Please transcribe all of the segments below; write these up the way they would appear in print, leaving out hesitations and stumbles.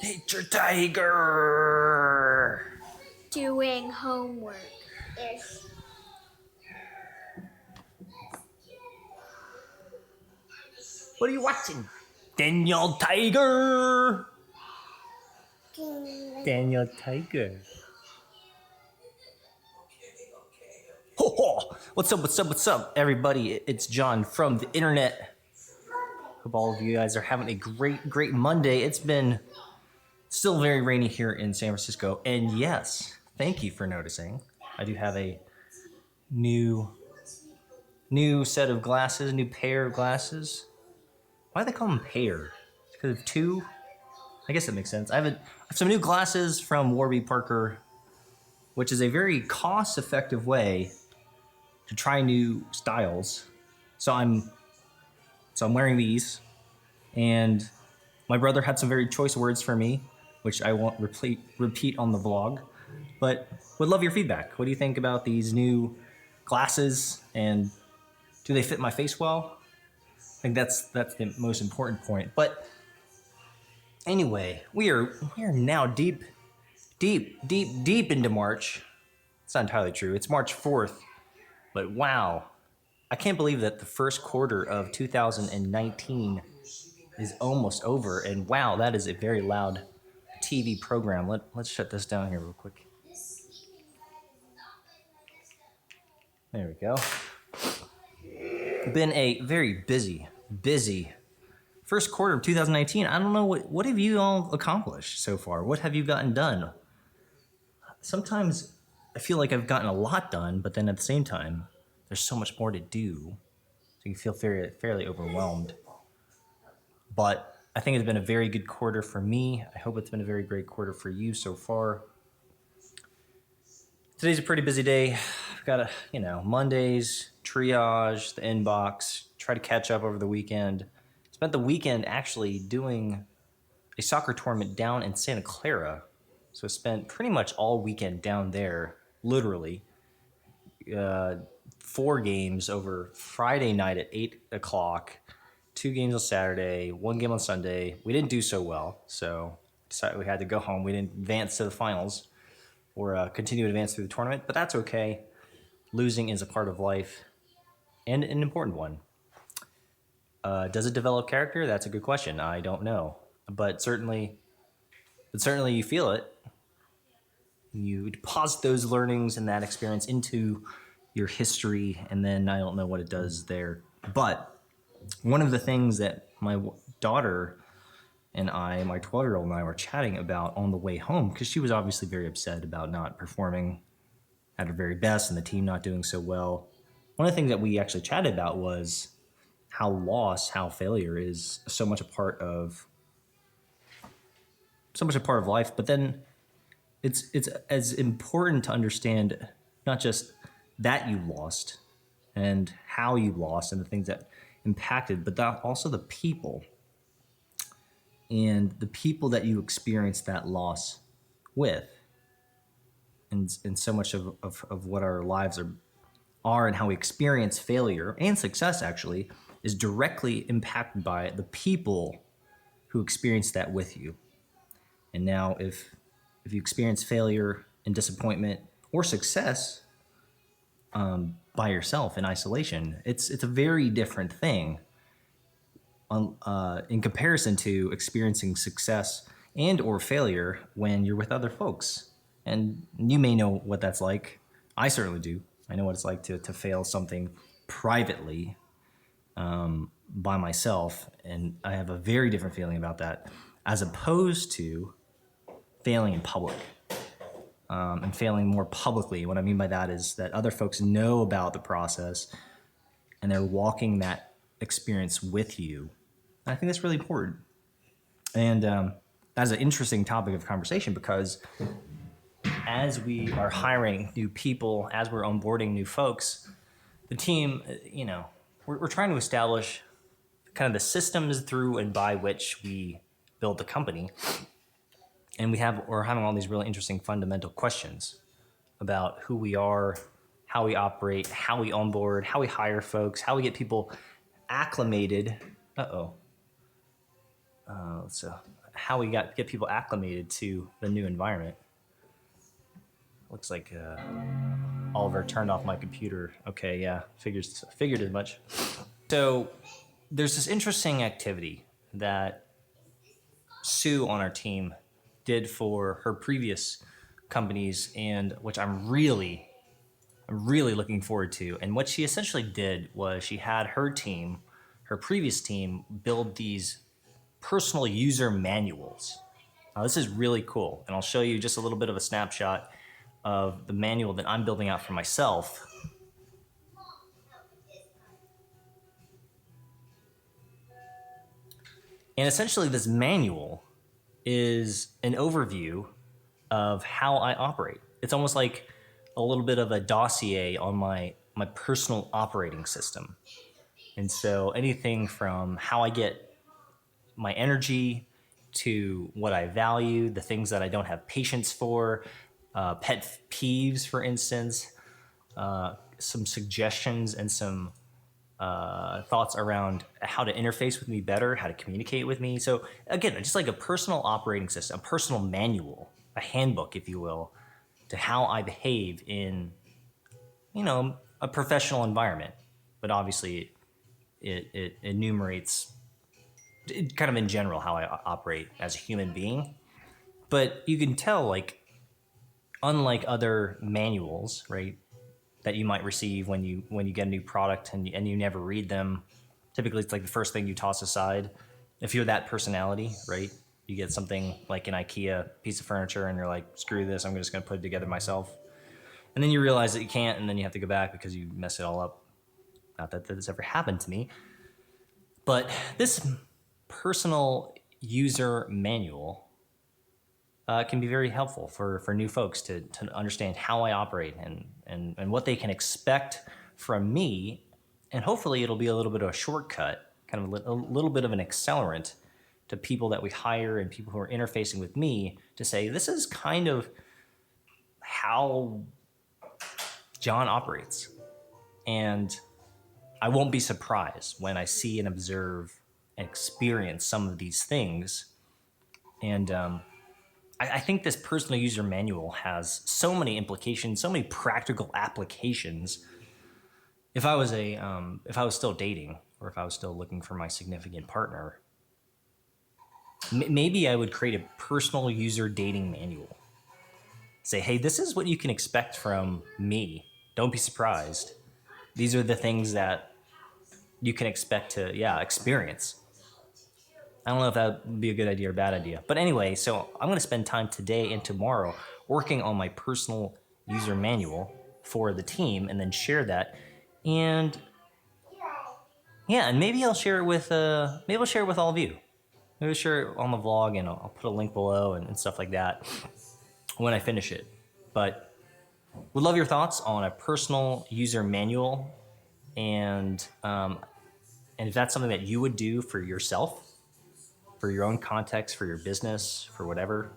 Nature Tiger. Doing homework. What are you watching? Daniel Tiger. Daniel Tiger. Ho, ho. What's up, everybody? It's John from the internet. Hope all of you guys are having a great Monday. It's been still very rainy here in San Francisco. And yes, thank you for noticing. I do have a new set of glasses, new pair of glasses. Why do they call them pair? Because of two? I guess that makes sense. I have some new glasses from Warby Parker, which is a very cost-effective way to try new styles. So I'm wearing these, and my brother had some very choice words for me, which I won't repeat on the vlog, but would love your feedback. What do you think about these new glasses, and do they fit my face well? I think that's the most important point. But anyway, we are now deep into March. It's not entirely true. It's March 4th, but wow, I can't believe that the first quarter of 2019 is almost over. And wow, that is a very loud TV program. Let's shut this down here real quick. There we go. Been a very busy first quarter of 2019. I don't know what have you all accomplished so far? What have you gotten done? Sometimes I feel like I've gotten a lot done, but then at the same time, there's so much more to do. So you feel fairly overwhelmed. But I think it's been a very good quarter for me. I hope it's been a very great quarter for you so far. Today's a pretty busy day. I've got Mondays, triage, the inbox, try to catch up over the weekend. Spent the weekend actually doing a soccer tournament down in Santa Clara. So I spent pretty much all weekend down there, literally. 4 games over Friday night at 8 o'clock, 2 games on Saturday, 1 game on Sunday. We didn't do so well, so decided we had to go home. We didn't advance to the finals or continue to advance through the tournament, but that's okay. Losing is a part of life and an important one. Does it develop character? That's a good question. I don't know, but certainly you feel it. You deposit those learnings and that experience into your history, and then I don't know what it does there. But one of the things that my daughter and my 12-year-old and I were chatting about on the way home, because she was obviously very upset about not performing at her very best and the team not doing so well. One of the things that we actually chatted about was how failure is so much a part of life, but then it's as important to understand not just that you lost and how you lost and the things that impacted, but that also the people that you experienced that loss with. And so much of what our lives are and how we experience failure and success actually is directly impacted by the people who experience that with you. And now if you experience failure and disappointment or success by yourself in isolation, it's a very different thing in comparison to experiencing success and or failure when you're with other folks. And you may know what that's like. I certainly do. I know what it's like to fail something privately by myself, and I have a very different feeling about that as opposed to failing in public. And failing more publicly. What I mean by that is that other folks know about the process and they're walking that experience with you. And I think that's really important. And that's an interesting topic of conversation because as we are hiring new people, as we're onboarding new folks, the team, we're trying to establish kind of the systems through and by which we build the company. And we're having all these really interesting fundamental questions about who we are, how we operate, how we onboard, how we hire folks, how we get people acclimated. so how we get people acclimated to the new environment. Looks like Oliver turned off my computer. Okay, yeah, figured as much. So there's this interesting activity that Sue on our team did for her previous companies, and which I'm really looking forward to. And what she essentially did was she had her team, her previous team, build these personal user manuals. Now, this is really cool, and I'll show you just a little bit of a snapshot of the manual that I'm building out for myself. And essentially, this manual is an overview of how I operate. It's almost like a little bit of a dossier on my personal operating system. And so anything from how I get my energy to what I value, the things that I don't have patience for, pet peeves, for instance, some suggestions and some thoughts around how to interface with me better, how to communicate with me. So again, just like a personal operating system, a personal manual, a handbook, if you will, to how I behave in, a professional environment. But obviously, it enumerates kind of in general how I operate as a human being. But you can tell, like, unlike other manuals, right, that you might receive when you get a new product and you never read them. Typically, it's like the first thing you toss aside. If you're that personality, right, you get something like an IKEA piece of furniture and you're like, screw this, I'm just going to put it together myself. And then you realize that you can't, and then you have to go back because you mess it all up. Not that this ever happened to me. But this personal user manual can be very helpful for new folks to understand how I operate and what they can expect from me. And hopefully it'll be a little bit of a shortcut, kind of a little bit of an accelerant to people that we hire and people who are interfacing with me to say, this is kind of how John operates. And I won't be surprised when I see and observe and experience some of these things. And I think this personal user manual has so many implications, so many practical applications. If I was still dating, or if I was still looking for my significant partner, maybe I would create a personal user dating manual. Say, hey, this is what you can expect from me. Don't be surprised. These are the things that you can expect to, experience. I don't know if that would be a good idea or bad idea. But anyway, so I'm going to spend time today and tomorrow working on my personal user manual for the team and then share that. And yeah, and maybe I'll share it with all of you. Maybe I'll share it on the vlog, and I'll put a link below and stuff like that when I finish it. But would love your thoughts on a personal user manual, and if that's something that you would do for yourself, for your own context, for your business, for whatever.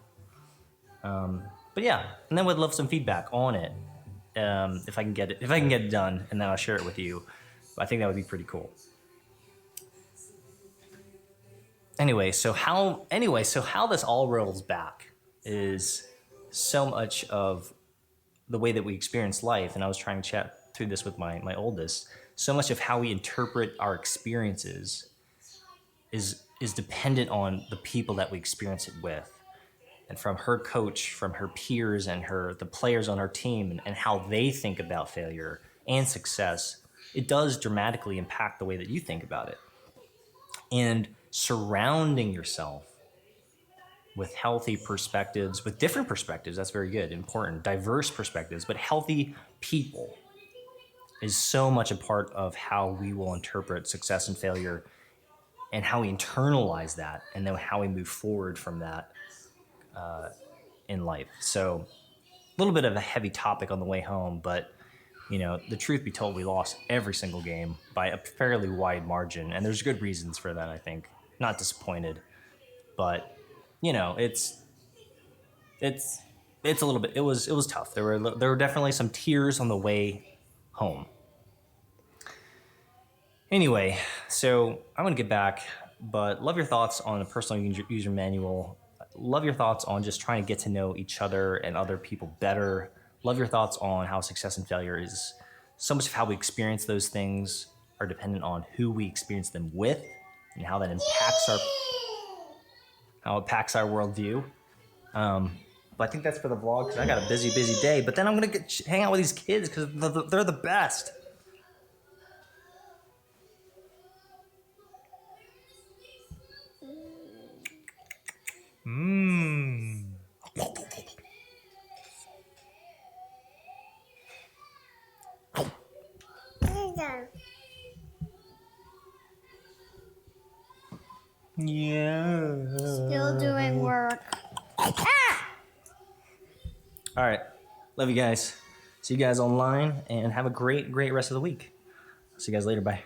But yeah, and then would love some feedback on it if I can get it done, and then I'll share it with you. I think that would be pretty cool. Anyway, so how this all rolls back is so much of the way that we experience life, and I was trying to chat through this with my oldest. So much of how we interpret our experiences is dependent on the people that we experience it with, and from her coach, from her peers, and the players on her team, and how they think about failure and success. It does dramatically impact the way that you think about it. And surrounding yourself with healthy perspectives, with different perspectives, that's very good, important, diverse perspectives, but healthy people is so much a part of how we will interpret success and failure, and how we internalize that, and then how we move forward from that in life. So a little bit of a heavy topic on the way home, but the truth be told, we lost every single game by a fairly wide margin, and there's good reasons for that, I think. Not disappointed, but it's a little bit. It was tough. There were definitely some tears on the way home. Anyway, so I'm gonna get back But love your thoughts on a personal user manual. Love your thoughts on just trying to get to know each other and other people better. Love your thoughts on how success and failure is so much of how we experience those things are dependent on who we experience them with and how that impacts how it impacts our worldview. But I think that's for the vlog because I got a busy day. But then I'm gonna hang out with these kids because they're the best. Mmm. Yeah. Still doing work. All right. Love you guys. See you guys online and have a great rest of the week. See you guys later. Bye.